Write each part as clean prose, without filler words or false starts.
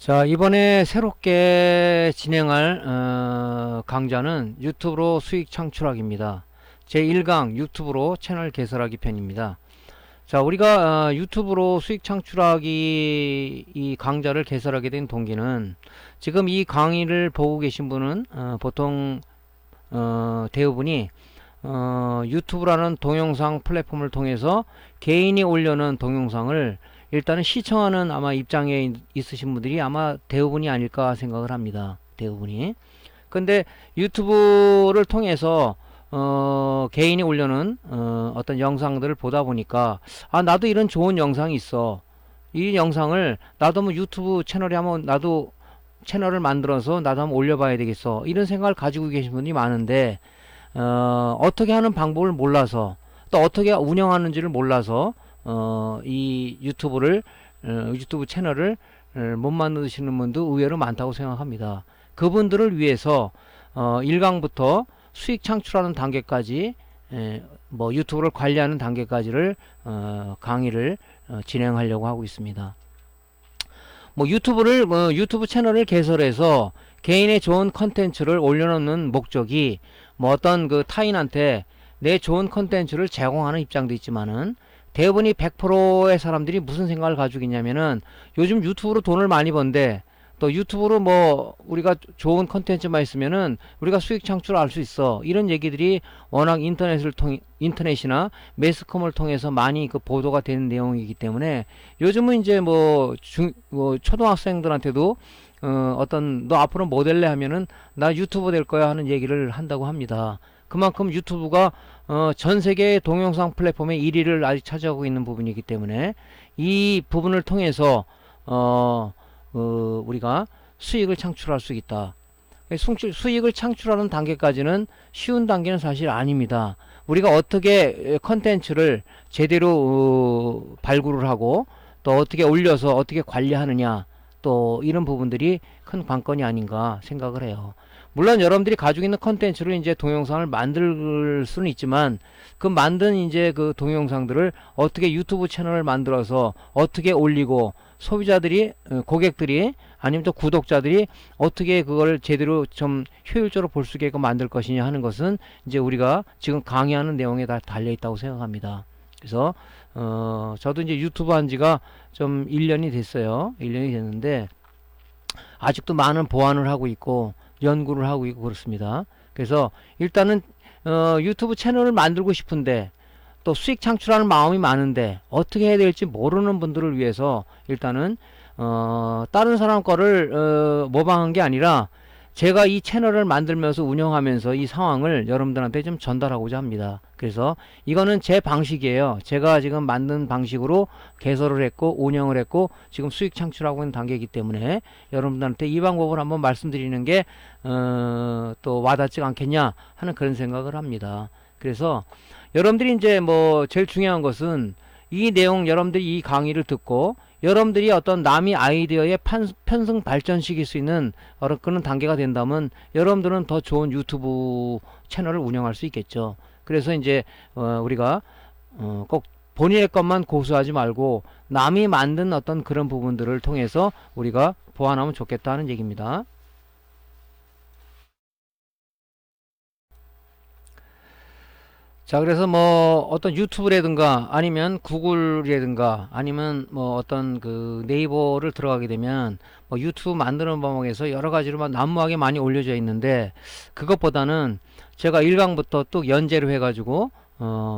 자, 이번에 새롭게 진행할 강좌는 유튜브로 수익 창출하기입니다. 제1강 유튜브로 채널 개설하기 편입니다. 자, 우리가 유튜브로 수익 창출하기 이 강좌를 개설하게 된 동기는, 지금 이 강의를 보고 계신 분은 보통 대부분이 유튜브라는 동영상 플랫폼을 통해서 개인이 올려놓은 동영상을 일단은 시청하는 아마 입장에 있으신 분들이 아마 대부분이 아닐까 생각을 합니다. 대부분이. 근데 유튜브를 통해서 개인이 올려놓은 어떤 영상들을 보다 보니까, 나도 이런 좋은 영상이 있어, 이 영상을 나도 뭐 유튜브 채널에 한번 나도 채널을 만들어서 나도 한번 올려봐야 되겠어, 이런 생각을 가지고 계신 분이 많은데, 어떻게 하는 방법을 몰라서, 또 어떻게 운영하는지를 몰라서 이 유튜브 채널을 못 만드시는 분도 의외로 많다고 생각합니다. 그분들을 위해서 1강부터 수익 창출하는 단계까지, 뭐 유튜브를 관리하는 단계까지를 강의를 진행하려고 하고 있습니다. 뭐 유튜브 채널을 개설해서 개인의 좋은 컨텐츠를 올려놓는 목적이, 뭐 어떤 그 타인한테 내 좋은 컨텐츠를 제공하는 입장도 있지만은, 대부분이 100%의 사람들이 무슨 생각을 가지고 있냐면은, 요즘 유튜브로 돈을 많이 번대, 또 유튜브로 뭐 우리가 좋은 컨텐츠만 있으면은 우리가 수익 창출을 할 수 있어, 이런 얘기들이 워낙 인터넷이나 매스컴을 통해서 많이 그 보도가 되는 내용이기 때문에, 요즘은 이제 뭐 초등학생들한테도 너 앞으로 뭐 될래 하면은 나 유튜버 될 거야 하는 얘기를 한다고 합니다. 그만큼 유튜브가 전 세계 동영상 플랫폼의 1위를 아직 차지하고 있는 부분이기 때문에, 이 부분을 통해서 우리가 수익을 창출할 수 있다. 수익을 창출하는 단계까지는 쉬운 단계는 사실 아닙니다. 우리가 어떻게 컨텐츠를 제대로 발굴을 하고, 또 어떻게 올려서 어떻게 관리하느냐, 또 이런 부분들이 큰 관건이 아닌가 생각을 해요. 물론 여러분들이 가지고 있는 컨텐츠로 이제 동영상을 만들 수는 있지만, 그 만든 이제 그 동영상들을 어떻게 유튜브 채널을 만들어서 어떻게 올리고, 소비자들이, 고객들이, 아니면 또 구독자들이 어떻게 그걸 제대로 좀 효율적으로 볼 수 있게끔 만들 것이냐 하는 것은 이제 우리가 지금 강의하는 내용에 다 달려 있다고 생각합니다. 그래서 저도 이제 유튜브 한 지가 좀 1년이 됐어요. 1년이 됐는데 아직도 많은 보완을 하고 있고 연구를 하고 있고 그렇습니다. 그래서 일단은 유튜브 채널을 만들고 싶은데, 또 수익 창출하는 마음이 많은데 어떻게 해야 될지 모르는 분들을 위해서, 일단은 다른 사람 거를 모방한 게 아니라 제가 이 채널을 만들면서 운영하면서 이 상황을 여러분들한테 좀 전달하고자 합니다. 그래서 이거는 제 방식이에요. 제가 지금 만든 방식으로 개설을 했고 운영을 했고 지금 수익 창출하고 있는 단계이기 때문에, 여러분들한테 이 방법을 한번 말씀드리는 게 또 와닿지 않겠냐 하는 그런 생각을 합니다. 그래서 여러분들이 이제 뭐 제일 중요한 것은, 이 내용 여러분들이 이 강의를 듣고 여러분들이 어떤 남의 아이디어에 편승 발전시킬 수 있는 그런 단계가 된다면, 여러분들은 더 좋은 유튜브 채널을 운영할 수 있겠죠. 그래서 이제 우리가 꼭 본인의 것만 고수하지 말고 남이 만든 어떤 그런 부분들을 통해서 우리가 보완하면 좋겠다는 얘기입니다. 자, 그래서 뭐 어떤 유튜브라든가 아니면 구글이라든가 아니면 뭐 어떤 그 네이버를 들어가게 되면, 뭐 유튜브 만드는 방법에서 여러 가지로 막 난무하게 많이 올려져 있는데, 그것보다는 제가 1강부터 또 연재를 해가지고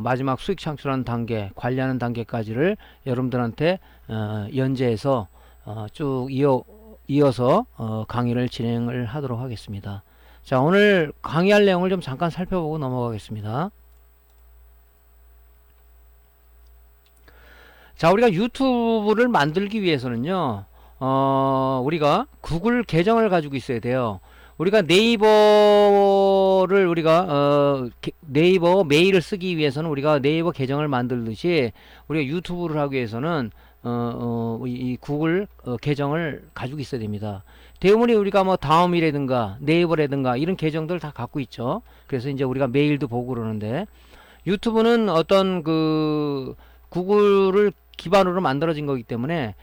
마지막 수익 창출하는 단계, 관리하는 단계까지를 여러분들한테 연재해서 쭉 이어서 강의를 진행을 하도록 하겠습니다. 자, 오늘 강의할 내용을 좀 잠깐 살펴보고 넘어가겠습니다. 자, 우리가 유튜브를 만들기 위해서는요, 우리가 구글 계정을 가지고 있어야 돼요. 우리가 네이버 메일을 쓰기 위해서는 우리가 네이버 계정을 만들듯이, 우리가 유튜브를 하기 위해서는 이 구글 계정을 가지고 있어야 됩니다. 대부분이 우리가 뭐 다음이라든가 네이버라든가 이런 계정들 다 갖고 있죠. 그래서 이제 우리가 메일도 보고 그러는데, 유튜브는 어떤 그 구글을 기반으로 만들어진 거기 때문에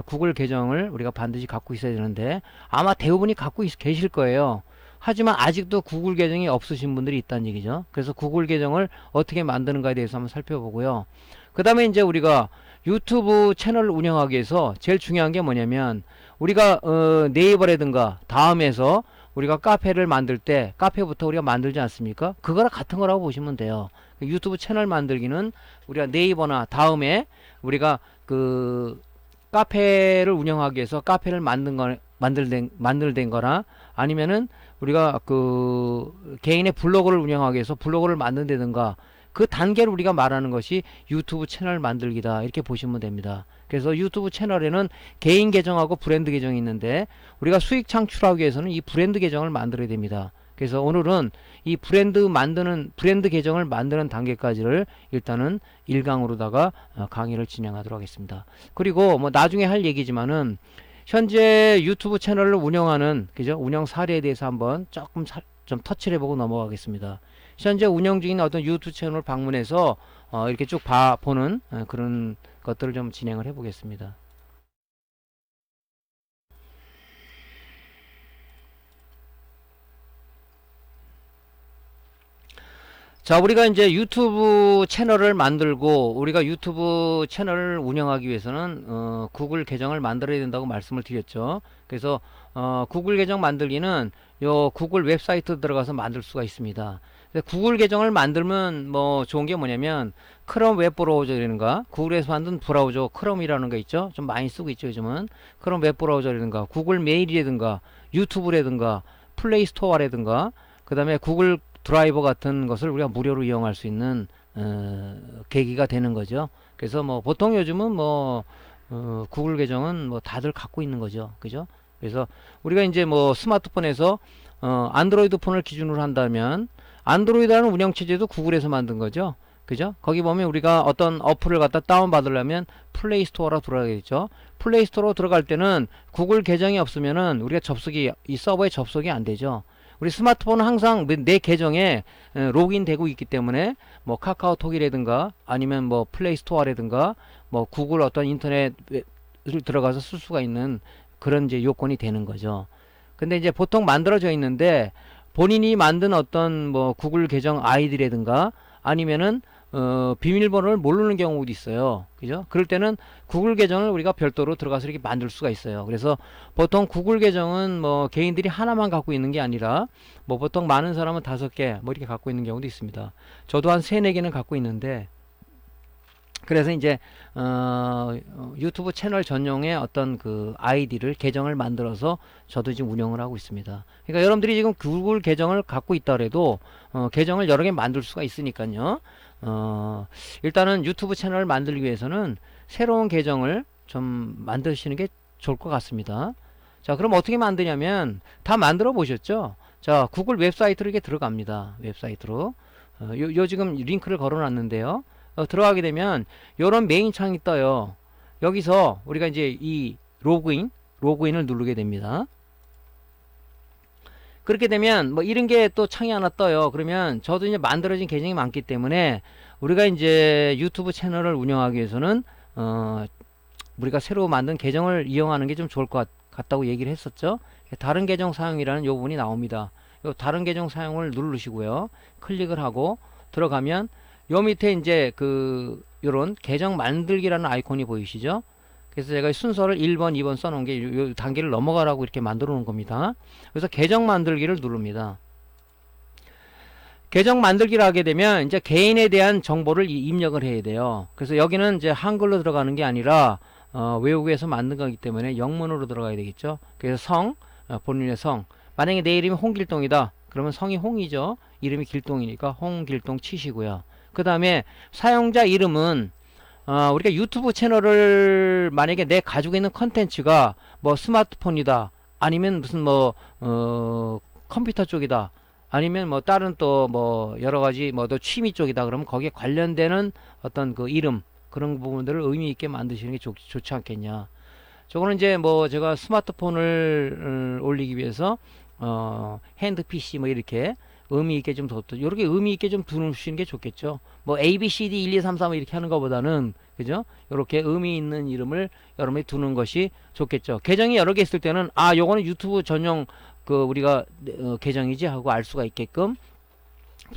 구글 계정을 우리가 반드시 갖고 있어야 되는데 아마 대부분이 갖고 계실 거예요. 하지만 아직도 구글 계정이 없으신 분들이 있다는 얘기죠. 그래서 구글 계정을 어떻게 만드는가에 대해서 한번 살펴보고요. 그 다음에 이제 우리가 유튜브 채널을 운영하기 위해서 제일 중요한 게 뭐냐면 우리가 네이버라든가 다음에서 우리가 카페를 만들 때 카페부터 우리가 만들지 않습니까? 그거랑 같은 거라고 보시면 돼요. 유튜브 채널 만들기는 우리가 네이버나 다음에 우리가 그 카페를 운영하기 위해서 카페를 만들된 거나 아니면은 우리가 그 개인의 블로그를 운영하기 위해서 블로그를 만든다든가 그 단계를 우리가 말하는 것이 유튜브 채널 만들기다 이렇게 보시면 됩니다. 그래서 유튜브 채널에는 개인 계정하고 브랜드 계정이 있는데 우리가 수익 창출하기 위해서는 이 브랜드 계정을 만들어야 됩니다. 그래서 오늘은 이 브랜드 계정을 만드는 단계까지를 일단은 1강으로다가 강의를 진행하도록 하겠습니다. 그리고 뭐 나중에 할 얘기지만은 현재 유튜브 채널을 운영하는 그죠? 운영 사례에 대해서 한번 조금 좀 터치를 해보고 넘어가겠습니다. 현재 운영 중인 어떤 유튜브 채널을 방문해서 이렇게 쭉 보는 그런 것들을 좀 진행을 해 보겠습니다. 자, 우리가 이제 유튜브 채널을 만들고 우리가 유튜브 채널을 운영하기 위해서는 구글 계정을 만들어야 된다고 말씀을 드렸죠. 그래서 구글 계정 만들기는 요 구글 웹사이트 들어가서 만들 수가 있습니다. 구글 계정을 만들면 뭐 좋은 게 뭐냐면 크롬 웹브라우저라든가 구글에서 만든 브라우저 크롬이라는 거 있죠. 좀 많이 쓰고 있죠 요즘은. 크롬 웹브라우저라든가 구글 메일이라든가 유튜브라든가 플레이 스토어라든가 그 다음에 구글 드라이버 같은 것을 우리가 무료로 이용할 수 있는 계기가 되는 거죠. 그래서 뭐 보통 요즘은 뭐 구글 계정은 뭐 다들 갖고 있는 거죠. 그죠? 그래서 우리가 이제 뭐 스마트폰에서 안드로이드 폰을 기준으로 한다면 안드로이드라는 운영체제도 구글에서 만든 거죠. 그죠? 거기 보면 우리가 어떤 어플을 갖다 다운받으려면 플레이 스토어로 들어가겠죠. 플레이 스토어로 들어갈 때는 구글 계정이 없으면은 우리가 이 서버에 접속이 안 되죠. 우리 스마트폰은 항상 내 계정에 로그인 되고 있기 때문에 뭐 카카오톡이라든가 아니면 뭐 플레이 스토어라든가 뭐 구글 어떤 인터넷을 들어가서 쓸 수가 있는 그런 이제 요건이 되는 거죠. 근데 이제 보통 만들어져 있는데 본인이 만든 어떤 뭐 구글 계정 아이디라든가 아니면은 비밀번호를 모르는 경우도 있어요. 그죠? 그럴 때는 구글 계정을 우리가 별도로 들어가서 이렇게 만들 수가 있어요. 그래서 보통 구글 계정은 뭐 개인들이 하나만 갖고 있는 게 아니라 뭐 보통 많은 사람은 5개 뭐 이렇게 갖고 있는 경우도 있습니다. 저도 한 3, 4개는 갖고 있는데 그래서 이제 유튜브 채널 전용의 어떤 그 아이디를 계정을 만들어서 저도 지금 운영을 하고 있습니다. 그러니까 여러분들이 지금 구글 계정을 갖고 있더라도 계정을 여러 개 만들 수가 있으니까요. 일단은 유튜브 채널을 만들기 위해서는 새로운 계정을 좀 만드시는 게 좋을 것 같습니다. 자, 그럼 어떻게 만드냐면 다 만들어 보셨죠? 자, 구글 웹사이트로 이렇게 들어갑니다. 웹사이트로. 요 지금 링크를 걸어 놨는데요. 들어가게 되면 요런 메인 창이 떠요. 여기서 우리가 이제 이 로그인을 누르게 됩니다. 그렇게 되면 뭐 이런 게 또 창이 하나 떠요. 그러면 저도 이제 만들어진 계정이 많기 때문에 우리가 이제 유튜브 채널을 운영하기 위해서는 우리가 새로 만든 계정을 이용하는 게 좀 좋을 것 같다고 얘기를 했었죠. 다른 계정 사용이라는 요 부분이 나옵니다. 요 다른 계정 사용을 누르시고요. 클릭을 하고 들어가면 요 밑에 이제 요런 계정 만들기라는 아이콘이 보이시죠? 그래서 제가 순서를 1번, 2번 써놓은 게 요 단계를 넘어가라고 이렇게 만들어 놓은 겁니다. 그래서 계정 만들기를 누릅니다. 계정 만들기를 하게 되면 이제 개인에 대한 정보를 입력을 해야 돼요. 그래서 여기는 이제 한글로 들어가는 게 아니라 외국에서 만든 거기 때문에 영문으로 들어가야 되겠죠. 그래서 본인의 성. 만약에 내 이름이 홍길동이다. 그러면 성이 홍이죠. 이름이 길동이니까 홍길동 치시고요. 그 다음에 사용자 이름은 우리가 유튜브 채널을 만약에 내 가지고 있는 컨텐츠가 뭐 스마트폰이다 아니면 무슨 뭐 컴퓨터 쪽이다 아니면 뭐 다른 또 뭐 여러가지 뭐 또 취미 쪽이다 그러면 거기에 관련되는 어떤 그 이름 그런 부분들을 의미 있게 만드시는 게 좋지 않겠냐. 저거는 이제 뭐 제가 스마트폰을 올리기 위해서 핸드 PC 뭐 이렇게 의미 있게 좀 이렇게 의미 있게 좀 두시는 게 좋겠죠. 뭐 A, B, C, D 1, 2, 3, 4 이렇게 하는 것보다는 그죠? 이렇게 의미 있는 이름을 여러분이 두는 것이 좋겠죠. 계정이 여러 개 있을 때는 요거는 유튜브 전용 우리가 계정이지 하고 알 수가 있게끔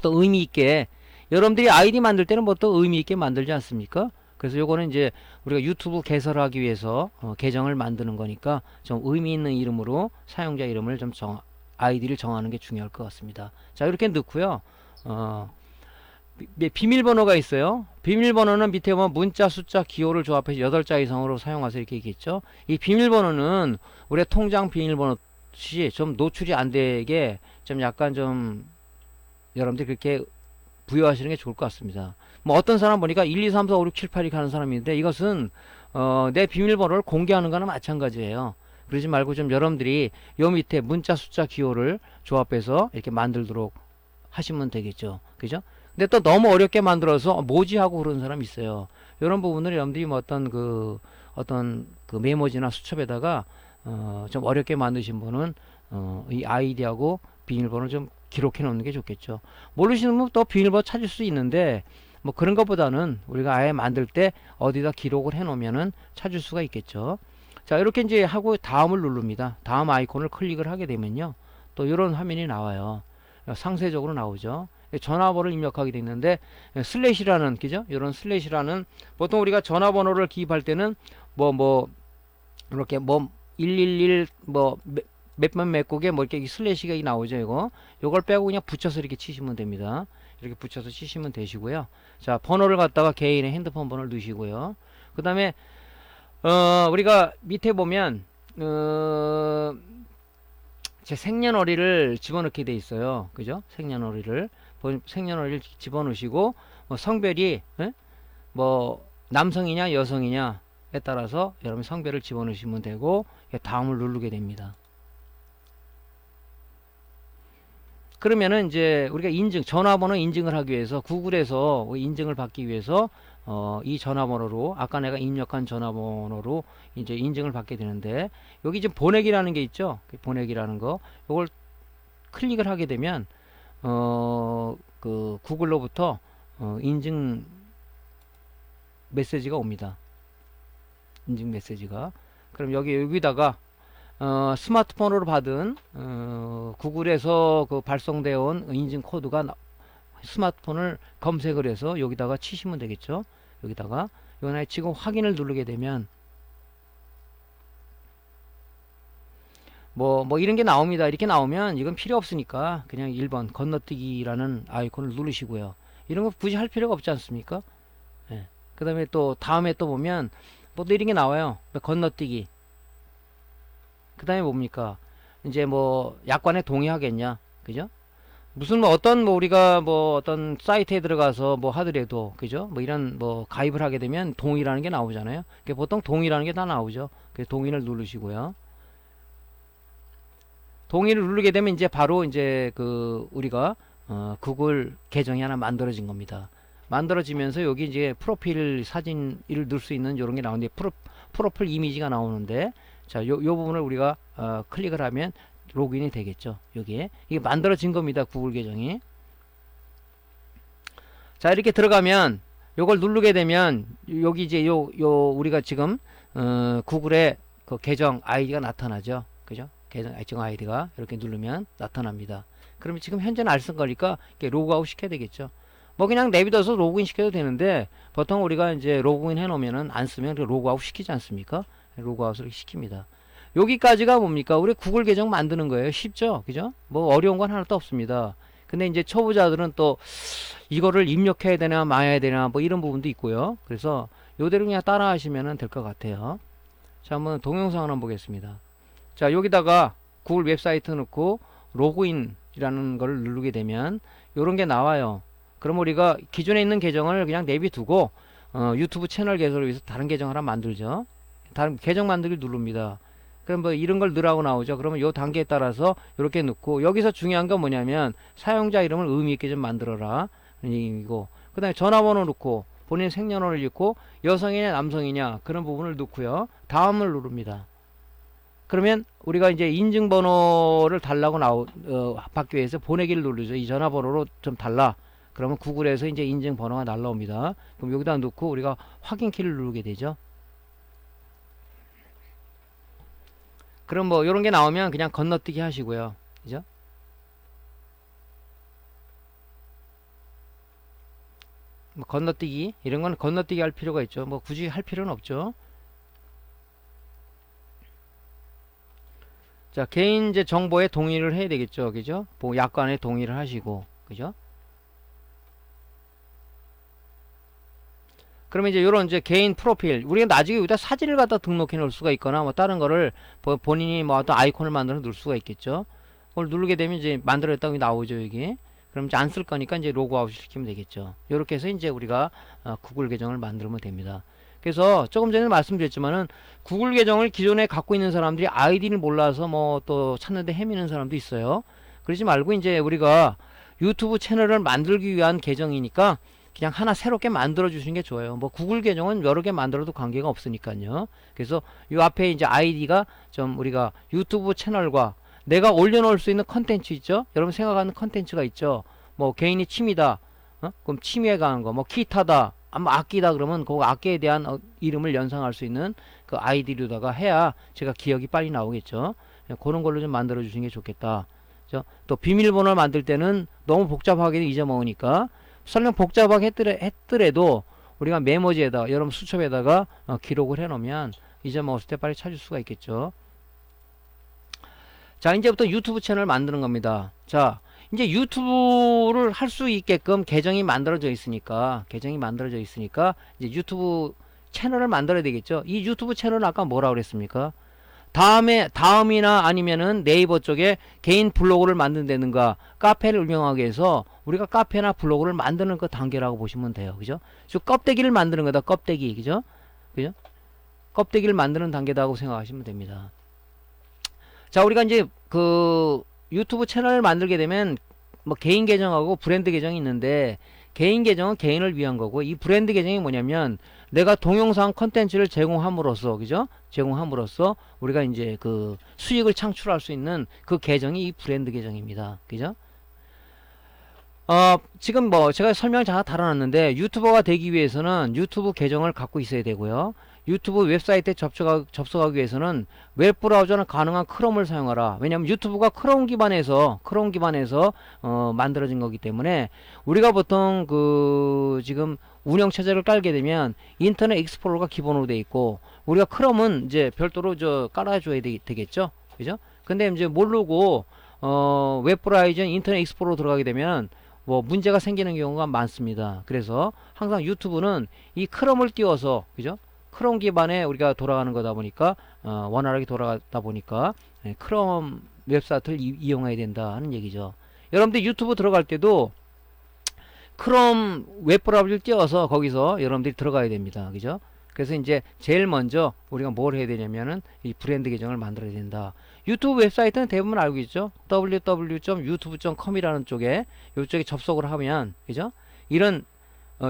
또 의미 있게 여러분들이 아이디 만들 때는 뭐 또 의미 있게 만들지 않습니까? 그래서 요거는 이제 우리가 유튜브 개설하기 위해서 계정을 만드는 거니까 좀 의미 있는 이름으로 사용자 이름을 좀 아이디를 정하는 게 중요할 것 같습니다. 자, 이렇게 넣고요. 비밀번호가 있어요. 비밀번호는 밑에 보면 문자, 숫자, 기호를 조합해서 8자 이상으로 사용하세요 이렇게 얘기했죠. 이 비밀번호는 우리가 통장 비밀번호 좀 노출이 안 되게 좀 약간 좀 여러분들 그렇게 부여하시는 게 좋을 것 같습니다. 뭐 어떤 사람 보니까 1, 2, 3, 4, 5, 6, 7, 8 이렇게 하는 사람인데 이것은 내 비밀번호를 공개하는 거나 마찬가지예요. 그러지 말고 좀 여러분들이 요 밑에 문자, 숫자, 기호를 조합해서 이렇게 만들도록 하시면 되겠죠. 그죠? 근데 또 너무 어렵게 만들어서 뭐지 하고 그러는 사람이 있어요. 이런 부분을 여러분들이 뭐 어떤 메모지나 수첩에다가 좀 어렵게 만드신 분은 이 아이디하고 비밀번호를 좀 기록해 놓는 게 좋겠죠. 모르시는 분은 또 비밀번호 찾을 수 있는데 뭐 그런 것보다는 우리가 아예 만들 때 어디다 기록을 해 놓으면은 찾을 수가 있겠죠. 자, 이렇게 이제 하고 다음을 누릅니다. 다음 아이콘을 클릭을 하게 되면요. 또 이런 화면이 나와요. 상세적으로 나오죠. 전화번호를 입력하게 돼 있는데 슬래시라는 그죠? 이런 슬래시라는 보통 우리가 전화번호를 기입할 때는 이렇게 111 몇번 몇 곡에 뭐 이렇게 슬래시가 나오죠. 요걸 빼고 그냥 붙여서 이렇게 치시면 됩니다. 이렇게 붙여서 치시면 되시고요. 자, 번호를 갖다가 개인의 핸드폰 번호를 넣으시고요. 그 다음에 우리가 밑에 보면 제 생년월일을 집어넣게 돼 있어요. 그죠? 생년월일을 집어넣으시고 성별이 뭐 남성이냐 여성이냐에 따라서 여러분 성별을 집어넣으시면 되고 다음을 누르게 됩니다. 그러면은 이제 우리가 전화번호 인증을 하기 위해서 구글에서 인증을 받기 위해서 이 전화번호로 아까 내가 입력한 전화번호로 이제 인증을 받게 되는데 여기 지금 보내기라는 게 있죠. 보내기라는 거 이걸 클릭을 하게 되면 구글로부터 인증 메시지가 옵니다. 인증 메시지가. 그럼 여기다가 스마트폰으로 받은 구글에서 발송되어 온 인증 코드가 스마트폰을 검색을 해서 여기다가 치시면 되겠죠. 여기다가 요번에 지금 확인을 누르게 되면 뭐 이런 게 나옵니다. 이렇게 나오면 이건 필요 없으니까 그냥 1번 건너뛰기라는 아이콘을 누르시고요. 이런 거 굳이 할 필요가 없지 않습니까? 예. 그 다음에 또 다음에 또 보면 뭐 이런 게 나와요. 건너뛰기. 그 다음에 뭡니까? 이제 뭐 약관에 동의하겠냐? 그죠? 무슨 우리가 어떤 사이트에 들어가서 하더라도 그죠? 이런 가입을 하게 되면 동의라는 게 나오잖아요. 보통 동의라는 게 다 나오죠. 그래서 동의를 누르시고요. 동의를 누르게 되면 이제 바로 이제 우리가 구글 계정이 하나 만들어진 겁니다. 만들어지면서 여기 이제 프로필 사진을 넣을 수 있는 이런 게 나오는데 프로필 이미지가 나오는데 자, 요 부분을 우리가 클릭을 하면 로그인이 되겠죠. 여기에 이게 만들어진 겁니다. 구글 계정이. 자, 이렇게 들어가면 요걸 누르게 되면 여기 이제 우리가 지금 구글의 계정 아이디가 나타나죠. 그죠? 계정 아이디가 이렇게 누르면 나타납니다. 그러면 지금 현재는 안 쓴 거니까 로그아웃 시켜야 되겠죠. 그냥 내비둬서 로그인 시켜도 되는데 보통 우리가 이제 로그인 해 놓으면은 안 쓰면 로그아웃 시키지 않습니까? 로그아웃을 시킵니다. 여기까지가 뭡니까? 우리 구글 계정 만드는 거예요. 쉽죠? 그죠? 어려운 건 하나도 없습니다. 근데 이제 초보자들은 또 이거를 입력해야 되나 마야 되나 이런 부분도 있고요. 그래서 요대로 그냥 따라 하시면 될 것 같아요. 자, 한번 동영상을 한번 보겠습니다. 자, 여기다가 구글 웹사이트 넣고 로그인이라는 걸 누르게 되면 요런 게 나와요. 그럼 우리가 기존에 있는 계정을 그냥 내비두고 유튜브 채널 개설을 위해서 다른 계정 하나 만들죠. 다른 계정 만들기 누릅니다. 그럼 이런 걸 넣으라고 나오죠. 그러면 요 단계에 따라서 이렇게 넣고 여기서 중요한 건 뭐냐면 사용자 이름을 의미 있게 좀 만들어라. 이거. 그 다음에 전화번호 넣고 본인 생년월일 넣고 여성이냐 남성이냐 그런 부분을 넣고요. 다음을 누릅니다. 그러면 우리가 이제 인증번호를 달라고 받기 위해서 보내기를 누르죠. 이 전화번호로 좀 달라. 그러면 구글에서 이제 인증 번호가 날라옵니다. 그럼 여기다 넣고 우리가 확인 키를 누르게 되죠. 그럼 뭐 요런 게 나오면 그냥 건너뛰기 하시고요. 그죠? 뭐 건너뛰기 이런 건 건너뛰기 할 필요가 있죠. 뭐 굳이 할 필요는 없죠. 자, 개인 이제 정보에 동의를 해야 되겠죠. 그죠? 뭐 약관에 동의를 하시고. 그죠? 그러면 이제 요런 이제 개인 프로필 우리가 나중에 여기다 사진을 갖다 등록해 놓을 수가 있거나 뭐 다른 거를 본인이 뭐 어떤 아이콘을 만들어 놓을 수가 있겠죠. 그걸 누르게 되면 이제 만들었다고 나오죠, 여기. 그럼 이제 안 쓸 거니까 이제 로그아웃 시키면 되겠죠. 요렇게 해서 이제 우리가 구글 계정을 만들면 됩니다. 그래서 조금 전에 말씀드렸지만은 구글 계정을 기존에 갖고 있는 사람들이 아이디를 몰라서 뭐 또 찾는데 헤매는 사람도 있어요. 그러지 말고 이제 우리가 유튜브 채널을 만들기 위한 계정이니까 그냥 하나 새롭게 만들어 주시는 게 좋아요. 뭐 구글 계정은 여러 개 만들어도 관계가 없으니까요. 그래서 이 앞에 이제 아이디가 좀 우리가 유튜브 채널과 내가 올려놓을 수 있는 컨텐츠 있죠? 여러분 생각하는 컨텐츠가 있죠? 뭐 개인이 취미다. 그럼 취미에 관한 거, 뭐 기타다, 뭐 악기다 그러면 그 악기에 대한 이름을 연상할 수 있는 그 아이디로다가 해야 제가 기억이 빨리 나오겠죠. 그런 걸로 좀 만들어 주시는 게 좋겠다. 또 비밀번호를 만들 때는 너무 복잡하게 잊어먹으니까 설령 복잡하게 했더라도 우리가 메모지에다 여러분 수첩에다가 기록을 해 놓으면 잊어먹었을 때 빨리 찾을 수가 있겠죠. 자, 이제부터 유튜브 채널 만드는 겁니다. 자, 이제 유튜브를 할 수 있게끔 계정이 만들어져 있으니까 이제 유튜브 채널을 만들어야 되겠죠. 이 유튜브 채널은 아까 뭐라 그랬습니까? 다음이나 아니면은 네이버 쪽에 개인 블로그를 만든다든가 카페를 운영하기 위해서 우리가 카페나 블로그를 만드는 그 단계라고 보시면 돼요. 그죠? 즉 껍데기를 만드는 거다. 껍데기. 그죠? 그죠? 껍데기를 만드는 단계다고 생각하시면 됩니다. 자, 우리가 이제 그 유튜브 채널을 만들게 되면 뭐 개인 계정하고 브랜드 계정이 있는데 개인 계정은 개인을 위한 거고 이 브랜드 계정이 뭐냐면 내가 동영상 컨텐츠를 제공함으로써 그죠? 제공함으로써 우리가 이제 그 수익을 창출할 수 있는 그 계정이 이 브랜드 계정입니다. 그죠? 지금 뭐 제가 설명을 잘 달아놨는데 유튜버가 되기 위해서는 유튜브 계정을 갖고 있어야 되고요. 유튜브 웹사이트에 접속하기 위해서는 웹브라우저는 가능한 크롬을 사용하라. 왜냐하면 유튜브가 크롬 기반에서 만들어진 거기 때문에 우리가 보통 그 지금 운영 체제를 깔게 되면 인터넷 익스플로러가 기본으로 돼 있고 우리가 크롬은 이제 별도로 깔아줘야 되겠죠. 그죠? 근데 이제 모르고 웹브라우저 인터넷 익스플로러 들어가게 되면 뭐 문제가 생기는 경우가 많습니다. 그래서 항상 유튜브는 이 크롬을 띄워서 그죠? 크롬 기반에 우리가 돌아가는 거다 보니까 원활하게 돌아가다 보니까 크롬 웹사이트를 이용해야 된다 하는 얘기죠. 여러분들 유튜브 들어갈 때도 크롬 웹브라우저를 띄워서 거기서 여러분들이 들어가야 됩니다. 그죠? 그래서 이제 제일 먼저 우리가 뭘 해야 되냐면은 이 브랜드 계정을 만들어야 된다. 유튜브 웹사이트는 대부분 알고 있죠. www.youtube.com이라는 쪽에 이쪽에 접속을 하면 그죠? 이런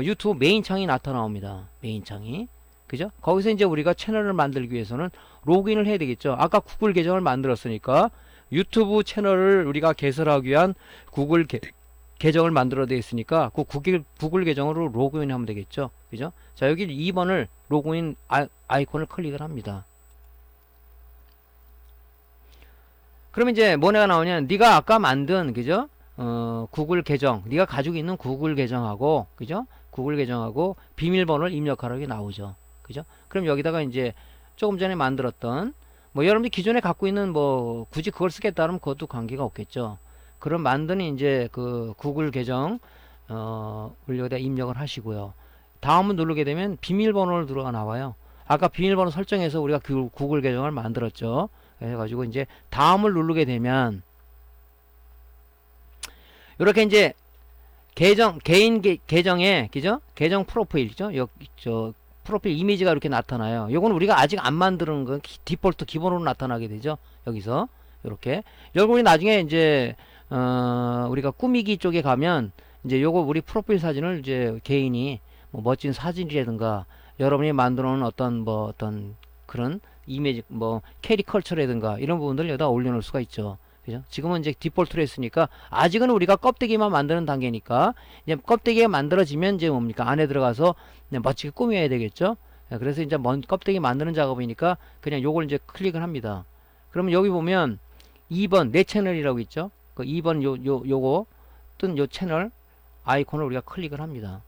유튜브 메인 창이 나타나옵니다. 메인 창이. 그죠? 거기서 이제 우리가 채널을 만들기 위해서는 로그인을 해야 되겠죠. 아까 구글 계정을 만들었으니까 유튜브 채널을 우리가 개설하기 위한 구글 계정을 만들어야 되겠으니까 그 구글 계정으로 로그인하면 되겠죠. 그죠? 자, 여기 2번을 로그인 아이콘을 클릭을 합니다. 그러면 이제 뭐가 나오냐면 네가 아까 만든 그죠? 구글 계정, 네가 가지고 있는 구글 계정하고 그죠? 구글 계정하고 비밀번호를 입력하라고 나오죠. 그죠? 그럼 여기다가 이제 조금 전에 만들었던 뭐 여러분들이 기존에 갖고 있는 뭐 굳이 그걸 쓰겠다면 그것도 관계가 없겠죠. 그럼 만든 이제 그 구글 계정 여기다 입력을 하시고요. 다음을 누르게 되면 비밀번호를 들어가 나와요. 아까 비밀번호 설정해서 우리가 구글 계정을 만들었죠. 해가지고 이제 다음을 누르게 되면 이렇게 이제 개인 계정에 그죠? 계정 프로필이죠. 프로필 이미지가 이렇게 나타나요. 요건 우리가 아직 안 만드는 건 디폴트 기본으로 나타나게 되죠. 여기서 이렇게 여러분이 나중에 이제 우리가 꾸미기 쪽에 가면 이제 요거 우리 프로필 사진을 이제 개인이 뭐 멋진 사진이라든가 여러분이 만들어 놓은 어떤 그런 이미지 뭐 캐리컬처라든가 이런 부분들을 여기다 올려놓을 수가 있죠. 그죠? 지금은 이제 디폴트로 했으니까 아직은 우리가 껍데기만 만드는 단계니까 이제 껍데기가 만들어지면 이제 뭡니까? 안에 들어가서 멋지게 꾸며야 되겠죠? 그래서 이제 껍데기 만드는 작업이니까 그냥 요걸 이제 클릭을 합니다. 그러면 여기 보면 2번 내 채널이라고 있죠? 그 2번 요거 뜬 요 채널 아이콘을 우리가 클릭을 합니다.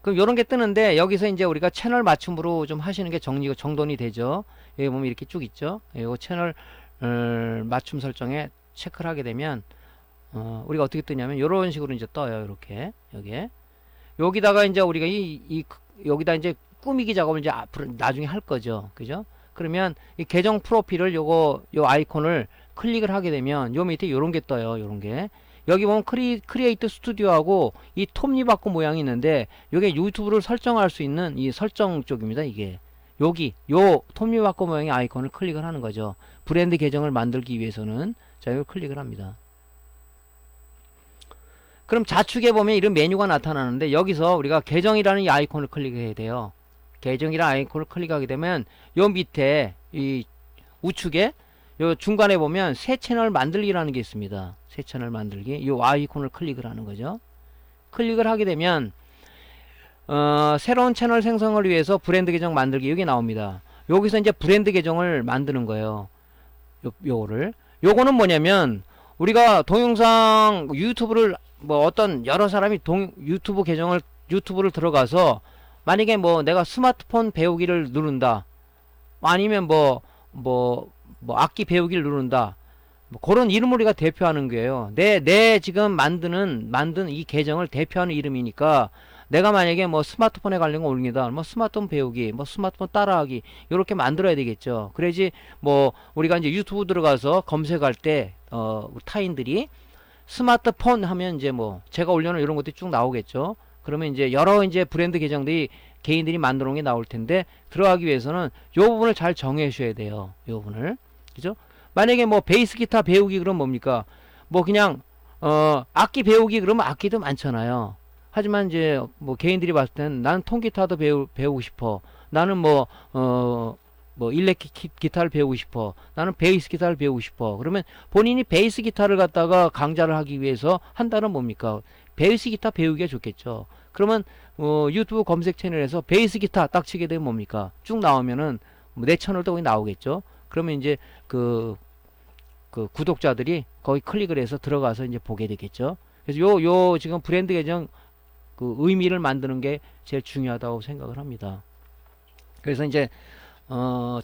그럼 요런 게 뜨는데 여기서 이제 우리가 채널 맞춤으로 좀 하시는 게 정돈이 되죠. 여기 보면 이렇게 쭉 있죠. 요 채널 맞춤 설정에 체크를 하게 되면 우리가 어떻게 뜨냐면 요런 식으로 이제 떠요. 이렇게 여기다가 이제 우리가 여기다 이제 꾸미기 작업을 이제 앞으로 나중에 할 거죠. 그죠? 그러면 이 계정 프로필을 요 아이콘을 클릭을 하게 되면 요 밑에 요런 게 떠요. 요런 게. 여기 보면 크리에이트 스튜디오하고 이 톱니바퀴 모양이 있는데 요게 유튜브를 설정할 수 있는 이 설정 쪽입니다. 이게 여기 요 톱니바퀴 모양의 아이콘을 클릭을 하는 거죠. 브랜드 계정을 만들기 위해서는 자, 이걸 클릭을 합니다. 그럼 좌측에 보면 이런 메뉴가 나타나는데 여기서 우리가 계정이라는 이 아이콘을 클릭해야 돼요. 계정이라는 아이콘을 클릭하게 되면 요 밑에 이 우측에 요 중간에 보면 새 채널 만들기라는 게 있습니다. 새 채널 만들기. 요 아이콘을 클릭을 하는 거죠. 클릭을 하게 되면 새로운 채널 생성을 위해서 브랜드 계정 만들기 여기 나옵니다. 여기서 이제 브랜드 계정을 만드는 거예요. 요거는 뭐냐면 우리가 동영상 유튜브를 뭐 어떤 여러 사람이 유튜브를 들어가서 만약에 뭐 내가 스마트폰 배우기를 누른다. 아니면 뭐 악기 배우기를 누른다. 뭐 그런 이름을 우리가 대표하는 거예요. 내 지금 만든 이 계정을 대표하는 이름이니까 내가 만약에 뭐 스마트폰에 관련 거 올립니다. 뭐 스마트폰 배우기, 뭐 스마트폰 따라하기 이렇게 만들어야 되겠죠. 그래야지 뭐 우리가 이제 유튜브 들어가서 검색할 때 타인들이 스마트폰 하면 이제 뭐 제가 올려놓은 이런 것들이 쭉 나오겠죠. 그러면 이제 여러 이제 브랜드 계정들이 개인들이 만들어 놓은 게 나올 텐데 들어가기 위해서는 요 부분을 잘 정해 주셔야 돼요. 요 부분을. 그죠? 만약에 뭐 베이스 기타 배우기 그러면 뭡니까? 뭐 그냥 악기 배우기 그러면 악기도 많잖아요. 하지만 이제 뭐 개인들이 봤을 때는 나는 통기타도 배우고 싶어. 나는 뭐 일렉 기타를 배우고 싶어. 나는 베이스 기타를 배우고 싶어. 그러면 본인이 베이스 기타를 갖다가 강좌를 하기 위해서 한다는 뭡니까? 베이스 기타 배우기가 좋겠죠. 그러면 유튜브 검색 채널에서 베이스 기타 딱 치게 되면 뭡니까? 쭉 나오면은 내 채널도 거기 나오겠죠. 그러면 이제 그 구독자들이 거기 클릭을 해서 들어가서 이제 보게 되겠죠. 그래서 요 지금 브랜드 계정 그 의미를 만드는 게 제일 중요하다고 생각을 합니다. 그래서 이제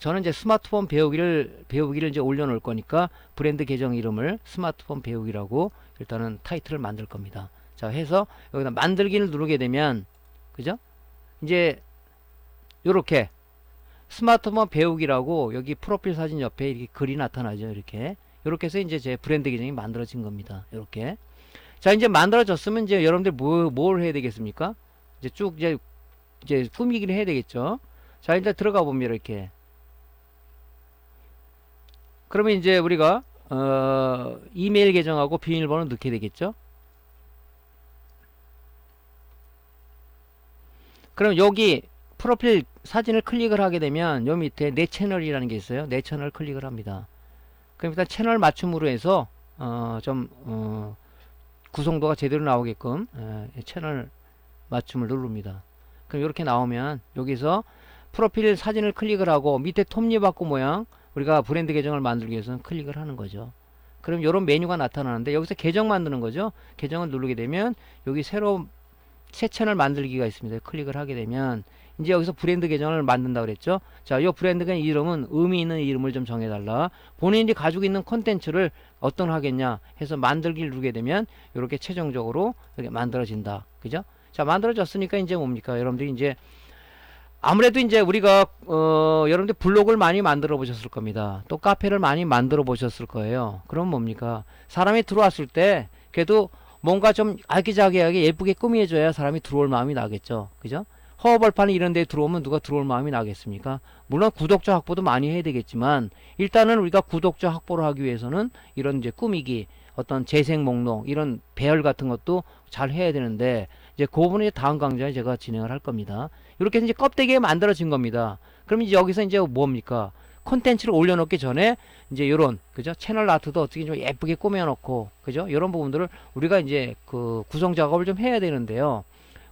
저는 이제 스마트폰 배우기를 이제 올려놓을 거니까 브랜드 계정 이름을 스마트폰 배우기라고 일단은 타이틀을 만들 겁니다. 자, 해서 여기다 만들기를 누르게 되면, 그죠? 이제 요렇게 스마트폰 배우기라고 여기 프로필 사진 옆에 이렇게 글이 나타나죠. 이렇게 해서 이제 제 브랜드 계정이 만들어진 겁니다. 이렇게. 자, 이제 만들어졌으면 이제 여러분들 뭘 해야 되겠습니까? 이제 쭉 이제 꾸미기를 해야 되겠죠. 자, 이제 들어가 보면 이렇게. 그러면 이제 우리가 이메일 계정하고 비밀번호 넣게 되겠죠. 그럼 여기 프로필 사진을 클릭을 하게 되면 요 밑에 내 채널이라는 게 있어요. 내 채널 클릭을 합니다. 그럼 일단 채널 맞춤으로 해서 구성도가 제대로 나오게끔 채널 맞춤을 누릅니다. 그럼 이렇게 나오면 여기서 프로필 사진을 클릭을 하고 밑에 톱니바퀴 모양 우리가 브랜드 계정을 만들기 위해서는 클릭을 하는 거죠. 그럼 이런 메뉴가 나타나는데 여기서 계정 만드는 거죠. 계정을 누르게 되면 여기 새로 새 채널 만들기가 있습니다. 클릭을 하게 되면 이제 여기서 브랜드 계정을 만든다 그랬죠. 자, 이 브랜드 계정 이름은 의미 있는 이름을 좀 정해달라. 본인이 가지고 있는 콘텐츠를 어떤 하겠냐 해서 만들기를 누르게 되면 이렇게 최종적으로 이렇게 만들어진다. 그죠? 자, 만들어졌으니까 이제 뭡니까? 여러분들이 이제 아무래도 이제 우리가 여러분들 블로그를 많이 만들어 보셨을 겁니다. 또 카페를 많이 만들어 보셨을 거예요. 그럼 뭡니까? 사람이 들어왔을 때 그래도 뭔가 좀 아기자기하게 예쁘게 꾸며줘야 사람이 들어올 마음이 나겠죠. 그죠? 허허벌판 이런 데 들어오면 누가 들어올 마음이 나겠습니까? 물론 구독자 확보도 많이 해야 되겠지만 일단은 우리가 구독자 확보를 하기 위해서는 이런 이제 꾸미기 어떤 재생 목록 이런 배열 같은 것도 잘 해야 되는데 이제 그 부분은 다음 강좌에 제가 진행을 할 겁니다. 이렇게 해서 이제 껍데기가 만들어진 겁니다. 그럼 이제 여기서 이제 뭡니까? 콘텐츠를 올려놓기 전에 이제 요런 그죠? 채널 아트도 어떻게 좀 예쁘게 꾸며놓고 그죠? 이런 부분들을 우리가 이제 그 구성 작업을 좀 해야 되는데요.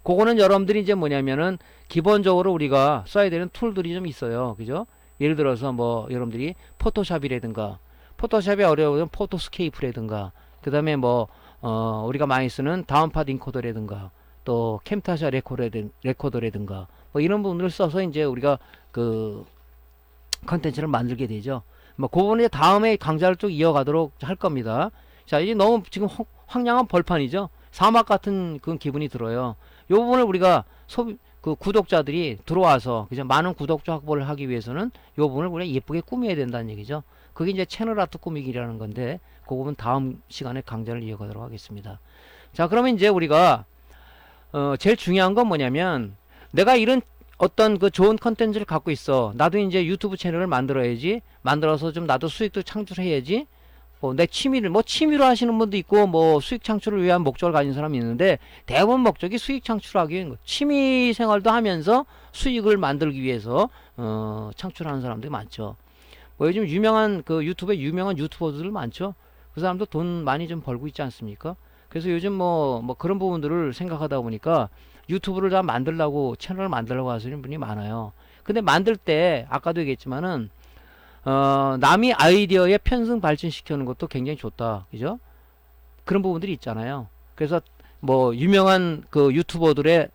그거는 여러분들이 이제 뭐냐면은 기본적으로 우리가 써야 되는 툴들이 좀 있어요. 그죠? 예를 들어서 뭐 여러분들이 포토샵이라든가 포토샵이 어려우면 포토스케이프라든가 그 다음에 뭐 우리가 많이 쓰는 다운팟 인코더라든가 또 캠타샤 레코더라든가 뭐 이런 부분을 써서 이제 우리가 그 컨텐츠를 만들게 되죠. 뭐 그 부분에 다음에 강좌를 쭉 이어가도록 할 겁니다. 자, 이제 너무 지금 황량한 벌판이죠. 사막 같은 그런 기분이 들어요. 요 부분을 우리가 그 구독자들이 들어와서 그죠? 많은 구독자 확보를 하기 위해서는 요 부분을 우리가 예쁘게 꾸며야 된다는 얘기죠. 그게 이제 채널 아트 꾸미기라는 건데 그 부분 다음 시간에 강좌를 이어가도록 하겠습니다. 자, 그러면 이제 우리가 제일 중요한 건 뭐냐면 내가 이런 어떤 그 좋은 컨텐츠를 갖고 있어. 나도 이제 유튜브 채널을 만들어야지. 만들어서 좀 나도 수익도 창출해야지. 내 취미를 취미로 하시는 분도 있고 뭐 수익 창출을 위한 목적을 가진 사람이 있는데 대부분 목적이 수익 창출하기 위한 거. 취미 생활도 하면서 수익을 만들기 위해서 창출하는 사람들이 많죠. 뭐 요즘 유명한 그 유튜브에 유명한 유튜버들 많죠. 그 사람도 돈 많이 좀 벌고 있지 않습니까? 그래서 요즘 뭐 그런 부분들을 생각하다 보니까 유튜브를 다 만들려고 채널을 만들려고 하시는 분이 많아요. 근데 만들 때 아까도 얘기했지만은 남이 아이디어에 편승 발전시키는 것도 굉장히 좋다. 그죠? 그런 부분들이 있잖아요. 그래서 뭐 유명한 그 유튜버들의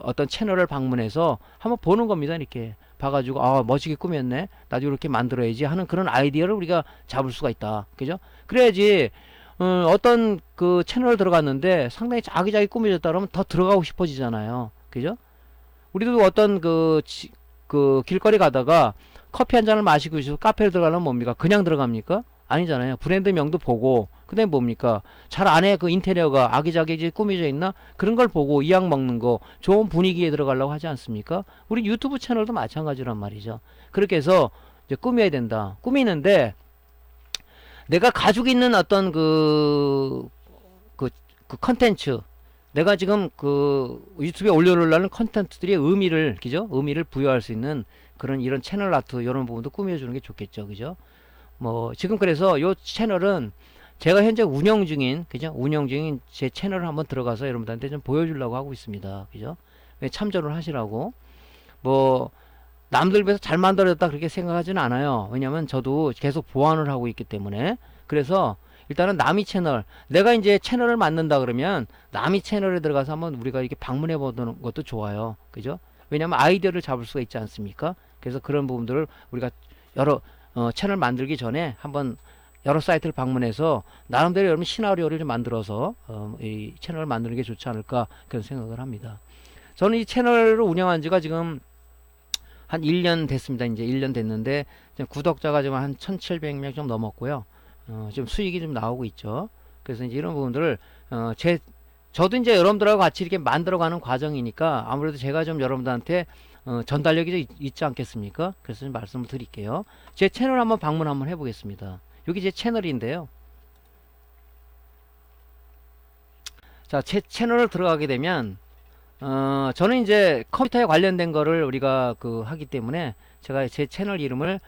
어떤 채널을 방문해서 한번 보는 겁니다. 이렇게 봐가지고 아 멋지게 꾸몄네. 나도 이렇게 만들어야지 하는 그런 아이디어를 우리가 잡을 수가 있다. 그죠? 그래야지 어떤 그 채널을 들어갔는데 상당히 자기자기 꾸며졌다 그러면 더 들어가고 싶어지잖아요. 그죠? 우리도 어떤 그 길거리 가다가 커피 한 잔을 마시고 싶어서 카페를 들어가려면 뭡니까? 그냥 들어갑니까? 아니잖아요. 브랜드명도 보고 그다음에 뭡니까? 잘 안에 그 인테리어가 아기자기하게 꾸며져 있나? 그런 걸 보고 이약 먹는 거 좋은 분위기에 들어가려고 하지 않습니까? 우리 유튜브 채널도 마찬가지란 말이죠. 그렇게 해서 이제 꾸며야 된다. 꾸미는데 내가 가지고 있는 어떤 그 컨텐츠 내가 지금 그 유튜브에 올려놓으려는 컨텐츠들의 의미를 그죠? 의미를 부여할 수 있는 그런 이런 채널 아트 이런 부분도 꾸며주는 게 좋겠죠. 그죠? 뭐 지금 그래서 요 채널은 제가 현재 운영 중인 그죠? 운영 중인 제 채널을 한번 들어가서 여러분들한테 좀 보여주려고 하고 있습니다. 그죠? 참조를 하시라고. 뭐 남들 비해서 잘 만들어졌다 그렇게 생각하지는 않아요. 왜냐면 저도 계속 보완을 하고 있기 때문에. 그래서 일단은 남이 채널 내가 이제 채널을 만든다 그러면 남이 채널에 들어가서 한번 우리가 이렇게 방문해 보는 것도 좋아요. 그죠? 왜냐면 아이디어를 잡을 수가 있지 않습니까? 그래서 그런 부분들을 우리가 여러 채널 만들기 전에 한번 여러 사이트를 방문해서 나름대로 여러분 시나리오를 좀 만들어서 이 채널을 만드는 게 좋지 않을까 그런 생각을 합니다. 저는 이 채널을 운영한 지가 지금 한 1년 됐습니다. 이제 1년 됐는데 구독자가 지금 한 1700명 좀 넘었고요. 지금 수익이 좀 나오고 있죠. 그래서 이제 이런 부분들을 저도 이제 여러분들하고 같이 이렇게 만들어가는 과정이니까 아무래도 제가 좀 여러분들한테 전달력이 좀 있지 않겠습니까? 그래서 좀 말씀을 드릴게요. 제 채널 한번 방문 한번 해보겠습니다. 여기 제 채널인데요. 자, 제 채널을 들어가게 되면 저는 이제 컴퓨터에 관련된 거를 우리가 하기 때문에 제가 제 채널 이름을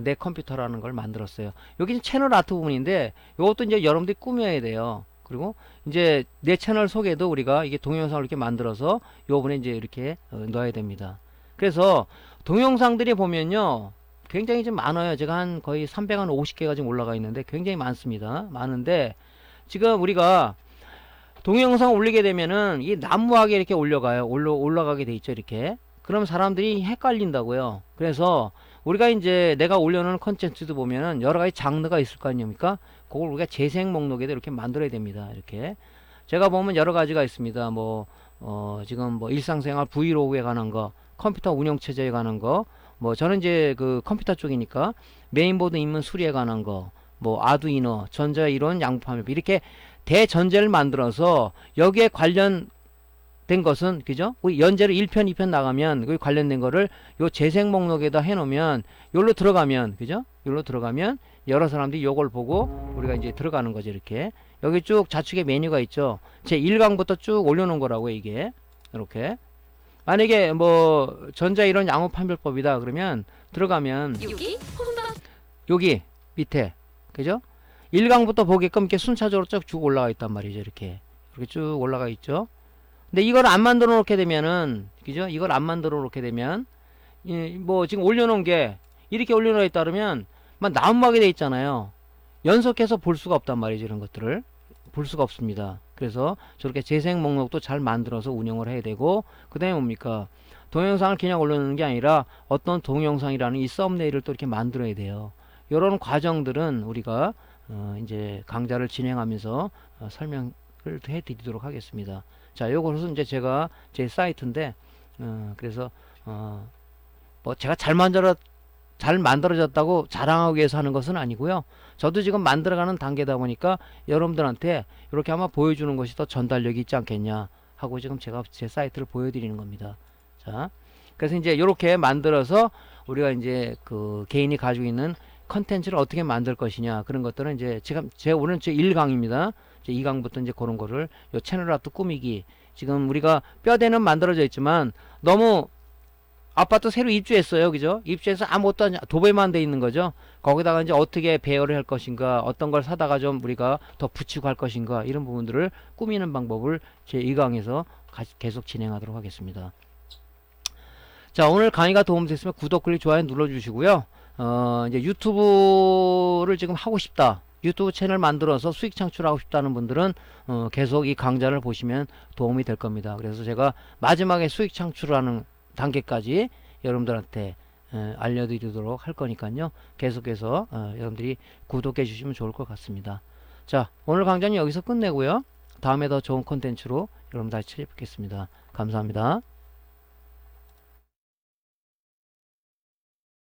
내 컴퓨터라는 걸 만들었어요. 여기 채널 아트 부분인데 이것도 이제 여러분들이 꾸며야 돼요. 그리고 이제 내 채널 속에도 우리가 이게 동영상을 이렇게 만들어서 요번에 이제 이렇게 넣어야 됩니다. 그래서 동영상들이 보면요 굉장히 좀 많아요. 제가 한 거의 350개가 지금 올라가 있는데 굉장히 많습니다. 많은데 지금 우리가 동영상 올리게 되면은 이 난무하게 이렇게 올라가게 돼 있죠. 이렇게. 그럼 사람들이 헷갈린다고요. 그래서 우리가 이제 내가 올려놓은 컨텐츠도 보면은 여러 가지 장르가 있을 거 아닙니까? 그걸 우리가 재생 목록에도 이렇게 만들어야 됩니다. 이렇게. 제가 보면 여러 가지가 있습니다. 지금 뭐 일상생활 브이로그에 관한 거, 컴퓨터 운영체제에 관한 거, 저는 이제 그 컴퓨터 쪽이니까 메인보드 입문 수리에 관한 거, 아두이노, 전자이론, 양파맵 이렇게 대전제를 만들어서 여기에 관련된 것은 그죠? 우리 연재로 1편, 2편 나가면 그 관련된 거를 요 재생 목록에다 해놓으면 요로 들어가면 그죠? 요로 들어가면 여러 사람들이 요걸 보고 우리가 이제 들어가는 거죠. 이렇게 여기 쭉 좌측에 메뉴가 있죠. 제 1강부터 쭉 올려놓은 거라고 이게 이렇게. 만약에 전자이론 양호 판별법이다 그러면 들어가면 여기 혼밥 여기 밑에 그죠? 1강부터 보게끔 이렇게 순차적으로 쭉 올라가 있단 말이죠. 이렇게 쭉 올라가 있죠. 근데 이걸 안 만들어 놓게 되면은 그죠? 이걸 안 만들어 놓게 되면 뭐 지금 올려놓은 게 이렇게 올려놓아 있다 그러면 막 나무막이 돼 있잖아요. 연속해서 볼 수가 없단 말이죠. 이런 것들을 볼 수가 없습니다. 그래서 저렇게 재생 목록도 잘 만들어서 운영을 해야 되고, 그 다음에 뭡니까? 동영상을 그냥 올려놓는 게 아니라 어떤 동영상이라는 이 썸네일을 또 이렇게 만들어야 돼요. 이런 과정들은 우리가 이제 강좌를 진행하면서 설명을 해드리도록 하겠습니다. 자, 요것은 이제 제가 제 사이트인데, 그래서 뭐 제가 잘 만들어졌다고 자랑하기 위해서 하는 것은 아니고요. 저도 지금 만들어가는 단계다 보니까 여러분들한테 이렇게 한번 보여주는 것이 더 전달력이 있지 않겠냐 하고 지금 제가 제 사이트를 보여드리는 겁니다. 자, 그래서 이제 이렇게 만들어서 우리가 이제 그 개인이 가지고 있는 컨텐츠를 어떻게 만들 것이냐, 그런 것들은 이제 지금 오늘 제 1강입니다. 이제 2강부터 이제 그런 거를 요 채널 아트 꾸미기, 지금 우리가 뼈대는 만들어져 있지만 너무 아파트 새로 입주했어요. 그죠? 입주해서 아무것도 아니, 도배만 돼 있는 거죠. 거기다가 이제 어떻게 배열을 할 것인가, 어떤 걸 사다가 좀 우리가 더 붙이고 할 것인가, 이런 부분들을 꾸미는 방법을 제 2강에서 계속 진행하도록 하겠습니다. 자, 오늘 강의가 도움됐으면 구독, 클릭, 좋아요 눌러주시고요. 이제 유튜브를 지금 하고 싶다, 유튜브 채널 만들어서 수익 창출하고 싶다는 분들은 계속 이 강좌를 보시면 도움이 될 겁니다. 그래서 제가 마지막에 수익 창출하는 단계까지 여러분들한테 알려드리도록 할 거니까요. 계속해서 여러분들이 구독해 주시면 좋을 것 같습니다. 자, 오늘 강좌는 여기서 끝내고요. 다음에 더 좋은 콘텐츠로 여러분 다시 찾아뵙겠습니다. 감사합니다.